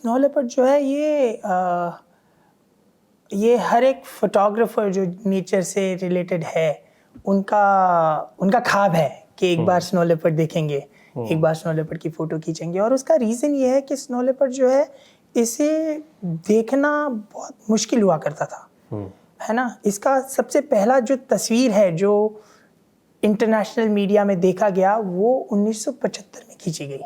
Snow leopard जो है ये हर एक फोटोग्राफर जो नेचर से रिलेटेड है उनका ख्वाब है कि एक बार स्नो लेपर्ड देखेंगे, एक बार स्नो लेपर्ड की फ़ोटो खींचेंगे। और उसका रीज़न ये है कि स्नो लेपर्ड जो है इसे देखना बहुत मुश्किल हुआ करता था, है ना। इसका सबसे पहला जो तस्वीर है जो इंटरनेशनल मीडिया में देखा गया वो 1975 में खींची गई।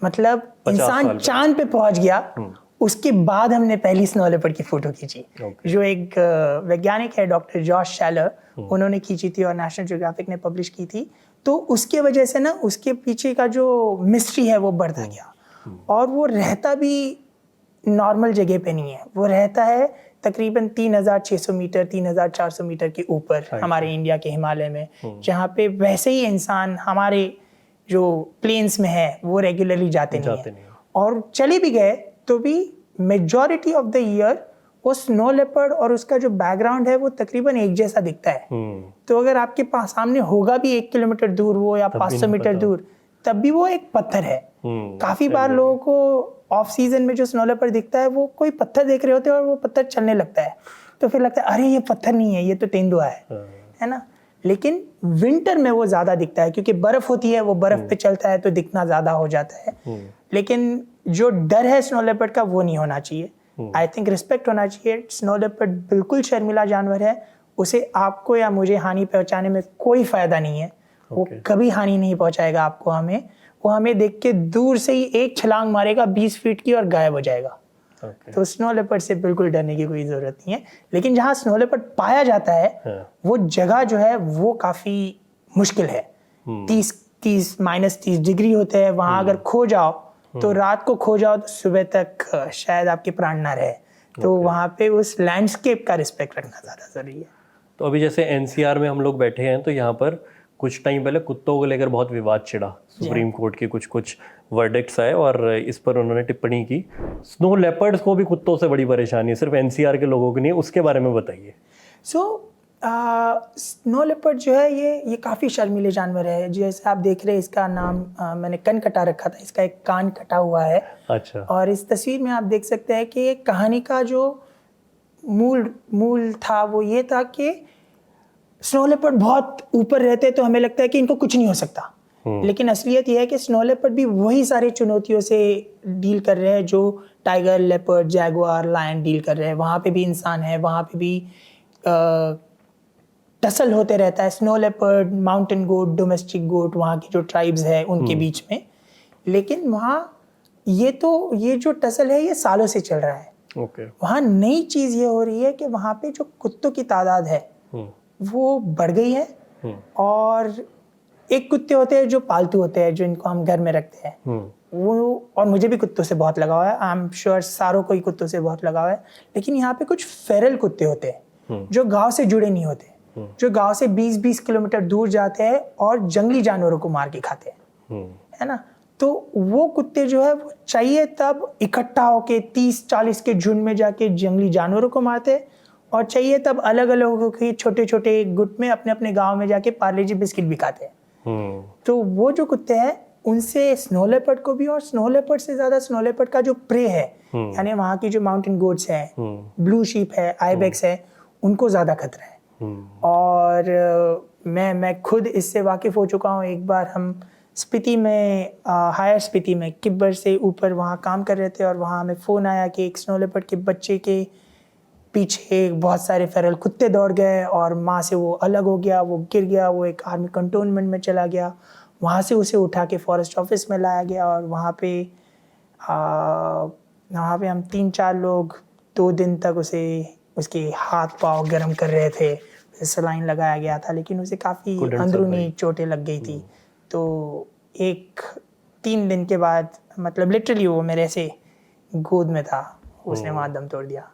मतलब इंसान चांद पे पहुंच गया, उसके बाद हमने पहली स्नो लेपर्ड की फोटो खींची। जो एक वैज्ञानिक है डॉक्टर जॉश शैलर, उन्होंने खींची थी और नेशनल ज्योग्राफिक ने पब्लिश की थी। तो उसके वजह से ना उसके पीछे का जो मिस्ट्री है वो बढ़ता गया। और वो रहता भी नॉर्मल जगह पे नहीं है, वो रहता है तकरीबन 3600 मीटर 3400 मीटर के ऊपर हमारे इंडिया के हिमालय में, जहाँ पे वैसे ही इंसान हमारे जो प्लेन्स में है वो रेगुलरली जाते नहीं है। और चले भी गए तो भी मेजॉरिटी ऑफ द ईयर वो स्नो लेपर्ड और उसका जो बैकग्राउंड है वो तकरीबन एक जैसा दिखता है। तो अगर आपके पास सामने होगा भी 1 किलोमीटर दूर वो या 500 मीटर दूर, तब भी वो एक पत्थर है। काफी बार लोगों को ऑफ सीजन में जो स्नो लेपर्ड दिखता है वो कोई पत्थर देख रहे होते हैं और वो पत्थर चलने लगता है, तो फिर लगता है अरे ये पत्थर नहीं है, ये तो तेंदुआ है ना। लेकिन विंटर में वो ज्यादा दिखता है क्योंकि बर्फ होती है, वो बर्फ पे चलता है तो दिखना ज्यादा हो जाता है। लेकिन जो डर है स्नो लेपर्ड का वो नहीं होना चाहिए। आई थिंक रिस्पेक्ट होना चाहिए। स्नो लेपर्ड बिल्कुल शर्मिला जानवर है, उसे आपको या मुझे हानि पहुंचाने में कोई फायदा नहीं है। वो कभी हानि नहीं पहुंचाएगा आपको, हमें वो हमें देख के दूर से ही एक छलांग मारेगा 20 फीट की और गायब हो जाएगा। तो स्नो लेपर्ड से बिल्कुल डरने की कोई जरूरत नहीं है। लेकिन जहाँ स्नो लेपर्ड पाया जाता है वो जगह जो है वो काफी मुश्किल है। 30 डिग्री होते हैं वहां, अगर खो जाओ तो रात को खो जाओ तो सुबह तक शायद आपके प्राण ना रहे। तो वहाँ पे उस लैंडस्केप का रिस्पेक्ट रखना ज़्यादा ज़रूरी है। तो अभी जैसे एनसीआर में हम लोग बैठे हैं तो यहाँ पर कुछ टाइम पहले कुत्तों को लेकर बहुत विवाद छिड़ा, सुप्रीम कोर्ट के कुछ वर्डिक्ट्स आए और इस पर उन्होंने टिप्पणी की। स्नो लेपर्ड्स को भी कुत्तों से बड़ी परेशानी है, सिर्फ एनसीआर के लोगों की नहीं, उसके बारे में बताइए। स्नो लेपर्ड जो है ये काफ़ी शर्मीले जानवर है। जैसे आप देख रहे हैं इसका नाम मैंने कन कटा रखा था, इसका एक कान कटा हुआ है। अच्छा। और इस तस्वीर में आप देख सकते हैं कि कहानी का जो मूल था वो ये था कि स्नो लेपर्ड बहुत ऊपर रहते तो हमें लगता है कि इनको कुछ नहीं हो सकता, लेकिन असलियत ये है कि स्नो लेपर्ड भी वही सारी चुनौतियों से डील कर रहे हैं जो tiger, leopard, jaguar, lion deal कर रहे हैं। वहाँ पे भी इंसान है, वहाँ पे भी टसल होते रहता है snow leopard, mountain goat, domestic goat, वहाँ की जो ट्राइब्स है उनके बीच में। लेकिन वहाँ ये जो टसल है ये सालों से चल रहा है। वहाँ नई चीज़ ये हो रही है कि वहाँ पे जो कुत्तों की तादाद है वो बढ़ गई है। और एक कुत्ते होते हैं जो पालतू होते हैं, जो इनको हम घर में रखते हैं वो, और मुझे भी कुत्तों से बहुत लगाव है, आई एम श्योर सारों को ही कुत्तों से बहुत लगाव है। लेकिन यहाँ पे कुछ फेरल कुत्ते होते हैं जो गांव से जुड़े नहीं होते, जो गांव से 20-20 किलोमीटर दूर जाते हैं और जंगली जानवरों को मार के खाते हैं, है ना। तो वो कुत्ते जो है वो चाहिए तब इकट्ठा होके 30-40 के झुंड में जाके जंगली जानवरों को मारते हैं, और चाहिए तब अलग अलग होकर छोटे छोटे गुट में अपने अपने गांव में जाके पार्ले जी बिस्किट भी खाते हैं। तो वो जो कुत्ते हैं उनसे स्नो लेपर्ड को भी, और स्नो लेपर्ड से ज्यादा स्नो लेपर्ड का जो प्रे है, यानी वहाँ की जो माउंटेन गोट्स है, ब्लू शीप है, आइबेक्स है, उनको ज्यादा खतरा है। और मैं खुद इससे वाकिफ हो चुका हूँ। एक बार हम स्पीति में, हायर स्पीति में किब्बर से ऊपर वहाँ काम कर रहे थे और वहाँ हमें फ़ोन आया कि एक स्नो लेपर्ड के बच्चे के पीछे बहुत सारे फेरल कुत्ते दौड़ गए और माँ से वो अलग हो गया, वो गिर गया, वो एक आर्मी कंटोनमेंट में चला गया। वहाँ से उसे उठा के फॉरेस्ट ऑफिस में लाया गया और वहाँ पे हम 3-4 लोग 2 दिन तक उसके हाथ पाँव गर्म कर रहे थे, सलाइन लगाया गया था, लेकिन उसे काफ़ी अंदरूनी चोटें लग गई थी। तो 3 दिन के बाद, मतलब लिटरली वो मेरे से गोद में था, उसने वहाँ दम तोड़ दिया।